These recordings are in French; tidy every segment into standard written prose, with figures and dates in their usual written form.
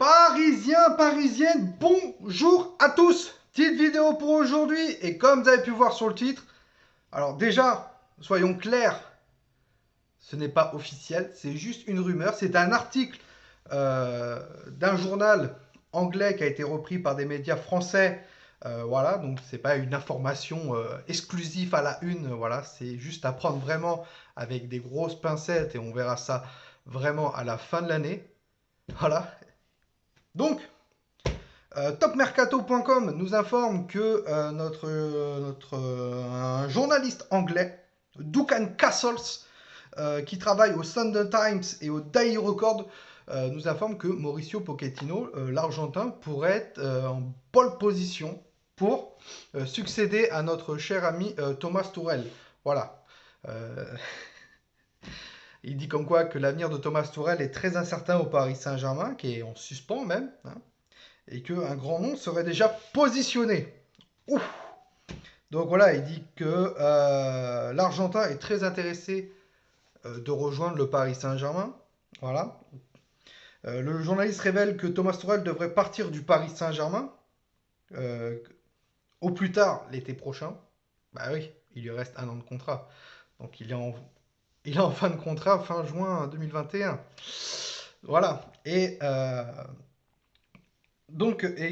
Parisiens, parisiennes, bonjour à tous. Petite vidéo pour aujourd'hui et comme vous avez pu voir sur le titre, alors déjà, soyons clairs, ce n'est pas officiel, c'est juste une rumeur, c'est un article d'un journal anglais qui a été repris par des médias français. Voilà, donc c'est pas une information exclusive à la une, voilà, c'est juste à prendre vraiment avec des grosses pincettes et on verra ça vraiment à la fin de l'année. Voilà. Donc, topmercato.com nous informe que un journaliste anglais, Duncan Castles, qui travaille au Sunday Times et au Daily Record, nous informe que Mauricio Pochettino, l'Argentin, pourrait être en pole position pour succéder à notre cher ami Thomas Tuchel. Voilà. Euh, il dit comme quoi que l'avenir de Thomas Tuchel est très incertain au Paris Saint-Germain, qui est en suspens même, hein, et qu'un grand nom serait déjà positionné. Ouf. Donc voilà, il dit que l'Argentin est très intéressé de rejoindre le Paris Saint-Germain. Voilà. Le journaliste révèle que Thomas Tuchel devrait partir du Paris Saint-Germain euh, au plus tard l'été prochain. Bah oui, il lui reste un an de contrat. Donc il est en fin de contrat fin juin 2021. Voilà. Et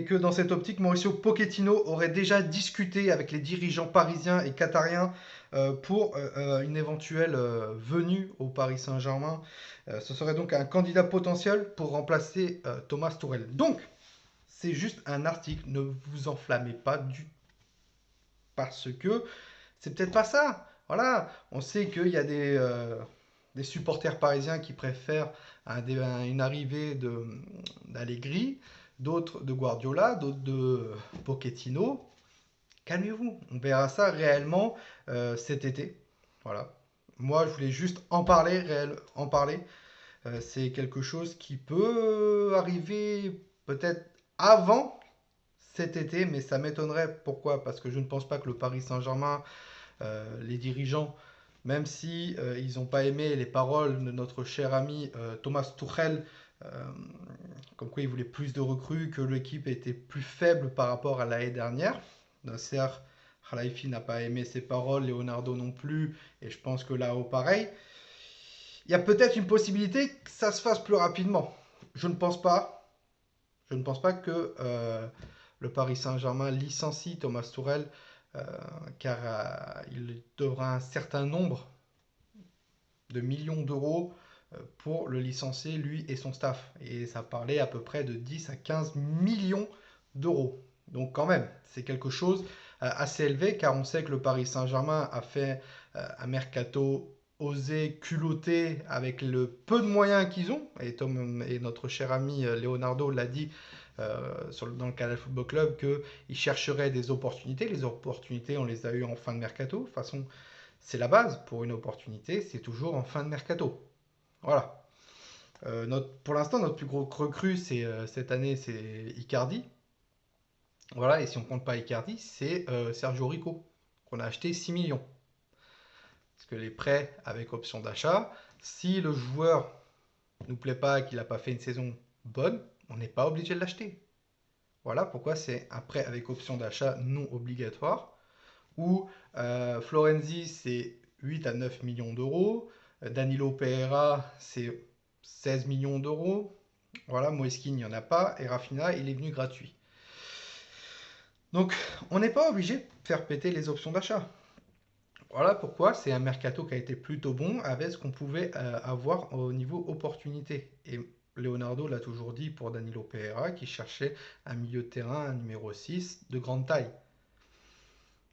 que dans cette optique, Mauricio Pochettino aurait déjà discuté avec les dirigeants parisiens et qatariens pour une éventuelle venue au Paris Saint-Germain. Ce serait donc un candidat potentiel pour remplacer Thomas Tuchel. Donc, c'est juste un article, ne vous enflammez pas parce que c'est peut-être pas ça. Voilà, on sait qu'il y a des supporters parisiens qui préfèrent une arrivée d'Allegri, d'autres de Guardiola, d'autres de Pochettino. Calmez-vous, on verra ça réellement cet été. Voilà. Moi, je voulais juste en parler. C'est quelque chose qui peut arriver peut-être avant cet été, mais ça m'étonnerait. Pourquoi? Parce que je ne pense pas que le Paris Saint-Germain, les dirigeants, même si ils n'ont pas aimé les paroles de notre cher ami Thomas Tuchel, euh, comme quoi il voulait plus de recrues, que l'équipe était plus faible par rapport à l'année dernière. Nasser Khalifi n'a pas aimé ces paroles, Leonardo non plus, et je pense que là-haut pareil. Il y a peut-être une possibilité que ça se fasse plus rapidement. Je ne pense pas. Je ne pense pas que le Paris Saint-Germain licencie Thomas Tuchel euh, car il devra un certain nombre de millions d'euros pour le licencier, lui et son staff. Et ça parlait à peu près de 10 à 15 millions d'euros. Donc quand même, c'est quelque chose assez élevé, car on sait que le Paris Saint-Germain a fait un mercato osé, culotté, avec le peu de moyens qu'ils ont. Et, et notre cher ami Leonardo l'a dit dans le Canal Football Club, qu'il chercherait des opportunités. Les opportunités, on les a eues en fin de mercato. De toute façon, c'est la base pour une opportunité, c'est toujours en fin de mercato. Voilà. Pour l'instant, notre plus gros recrue cette année, c'est Icardi. Voilà, et si on compte pas Icardi, c'est Sergio Rico, qu'on a acheté 6 millions. Parce que les prêts avec option d'achat, si le joueur nous plaît pas, qu'il n'a pas fait une saison bonne, on n'est pas obligé de l'acheter. Voilà pourquoi c'est un prêt avec option d'achat non obligatoire. Où Florenzi, c'est 8 à 9 millions d'euros. Danilo Pereira, c'est 16 millions d'euros. Voilà, Moeskin, il n'y en a pas. Et Rafinha, il est venu gratuit. Donc, on n'est pas obligé de faire péter les options d'achat. Voilà pourquoi c'est un mercato qui a été plutôt bon avec ce qu'on pouvait avoir au niveau opportunité. Et Leonardo l'a toujours dit pour Danilo Pereira, qui cherchait un milieu de terrain, un numéro 6 de grande taille.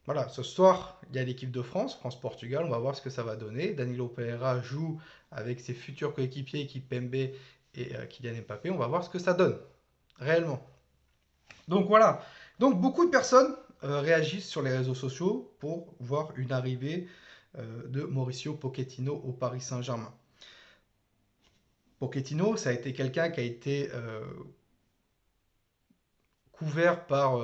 Voilà, ce soir, il y a l'équipe de France, France-Portugal, on va voir ce que ça va donner. Danilo Pereira joue avec ses futurs coéquipiers, Kipembe et Kylian Mbappé, on va voir ce que ça donne, réellement. Donc voilà, donc beaucoup de personnes réagissent sur les réseaux sociaux pour voir une arrivée de Mauricio Pochettino au Paris Saint-Germain. Pochettino, ça a été quelqu'un qui a été couvert par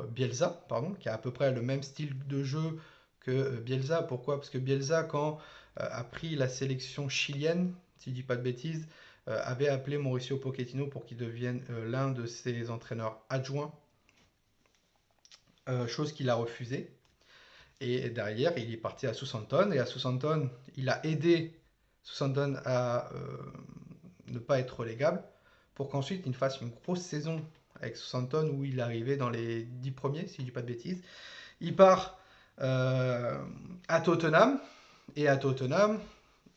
Bielsa, pardon, qui a à peu près le même style de jeu que Bielsa. Pourquoi? Parce que Bielsa, quand a pris la sélection chilienne, si je dis pas de bêtises, avait appelé Mauricio Pochettino pour qu'il devienne l'un de ses entraîneurs adjoints, chose qu'il a refusé. Et derrière, il est parti à Southampton. Et à Southampton, il a aidé Southampton à ne pas être relégable pour qu'ensuite il fasse une grosse saison avec Southampton où il est arrivé dans les 10 premiers, si je ne dis pas de bêtises. Il part à Tottenham. Et à Tottenham,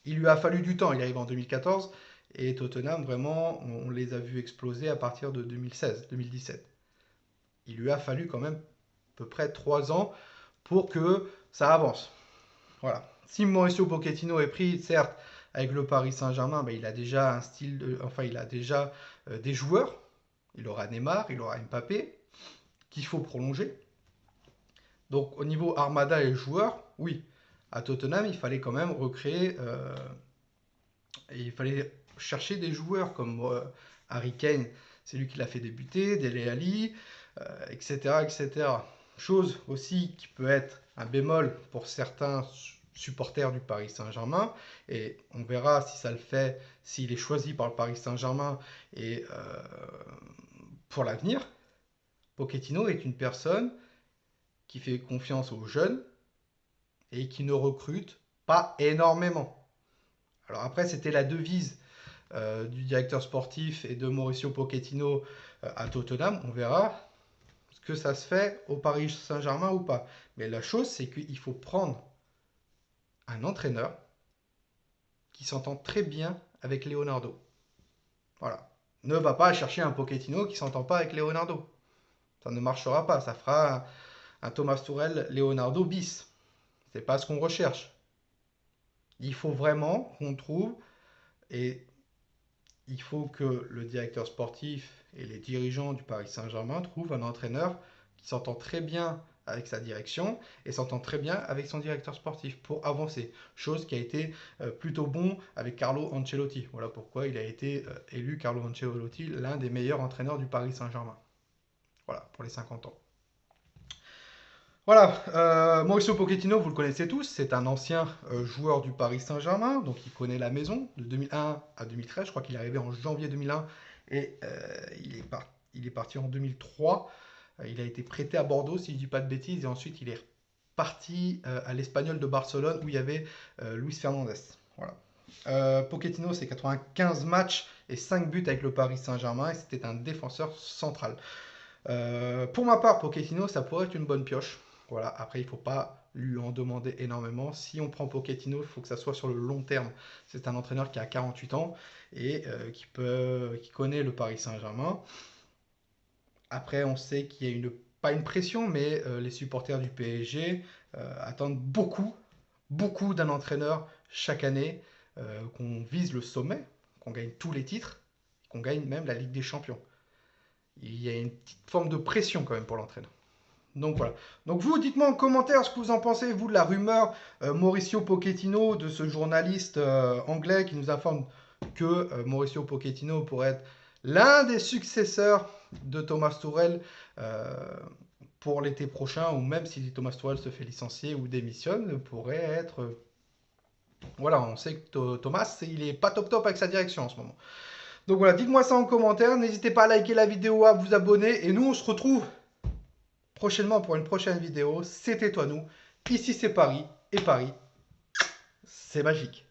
il lui a fallu du temps. Il arrive en 2014. Et Tottenham, vraiment, on les a vus exploser à partir de 2016-2017. Il lui a fallu quand même à peu près 3 ans pour que ça avance. Voilà. Si Mauricio Pochettino est pris, certes, avec le Paris Saint-Germain, il a déjà un style, il a déjà des joueurs. Il aura Neymar, il aura Mbappé, qu'il faut prolonger. Donc au niveau Armada et joueurs, oui. À Tottenham, il fallait quand même recréer, et il fallait chercher des joueurs comme Harry Kane, c'est lui qui l'a fait débuter, Dele Alli, etc., etc. Chose aussi qui peut être un bémol pour certains supporters du Paris Saint-Germain, et on verra si ça le fait, s'il est choisi par le Paris Saint-Germain et pour l'avenir. Pochettino est une personne qui fait confiance aux jeunes et qui ne recrute pas énormément. Alors après, c'était la devise du directeur sportif et de Mauricio Pochettino à Tottenham. On verra ce que ça se fait au Paris Saint-Germain ou pas. Mais la chose, c'est qu'il faut prendre un entraîneur qui s'entend très bien avec Leonardo. Voilà. Ne va pas chercher un Pochettino qui ne s'entend pas avec Leonardo. Ça ne marchera pas. Ça fera un Thomas Tuchel Leonardo bis. C'est pas ce qu'on recherche. Il faut vraiment qu'on trouve, et il faut que le directeur sportif et les dirigeants du Paris Saint-Germain trouvent un entraîneur qui s'entend très bien avec sa direction et s'entend très bien avec son directeur sportif pour avancer. Chose qui a été plutôt bon avec Carlo Ancelotti. Voilà pourquoi il a été élu, Carlo Ancelotti, l'un des meilleurs entraîneurs du Paris Saint-Germain. Voilà, pour les 50 ans. Voilà, Mauricio Pochettino, vous le connaissez tous, c'est un ancien joueur du Paris Saint-Germain, donc il connaît la maison de 2001 à 2013. Je crois qu'il est arrivé en janvier 2001 et il est parti en 2003. Il a été prêté à Bordeaux, si je ne dis pas de bêtises, et ensuite il est parti à l'Espagnol de Barcelone où il y avait Luis Fernandez. Voilà. Pochettino, c'est 95 matchs et 5 buts avec le Paris Saint-Germain, et c'était un défenseur central. Pour ma part, Pochettino, ça pourrait être une bonne pioche. Voilà. Après, il ne faut pas lui en demander énormément. Si on prend Pochettino, il faut que ça soit sur le long terme. C'est un entraîneur qui a 48 ans et qui connaît le Paris Saint-Germain. Après, on sait qu'il y a pas une pression, mais les supporters du PSG attendent beaucoup, beaucoup d'un entraîneur chaque année, qu'on vise le sommet, qu'on gagne tous les titres, qu'on gagne même la Ligue des Champions. Il y a une petite forme de pression quand même pour l'entraîneur. Donc voilà. Donc vous, dites-moi en commentaire ce que vous en pensez, vous, de la rumeur Mauricio Pochettino, de ce journaliste anglais qui nous informe que Mauricio Pochettino pourrait être l'un des successeurs de Thomas Tuchel pour l'été prochain, ou même si Thomas Tuchel se fait licencier ou démissionne, pourrait être... Voilà, on sait que Thomas, il est pas top top avec sa direction en ce moment. Donc voilà, dites-moi ça en commentaire, n'hésitez pas à liker la vidéo, à vous abonner, et nous on se retrouve prochainement pour une prochaine vidéo. C'était toi nous, ici c'est Paris, et Paris, c'est magique.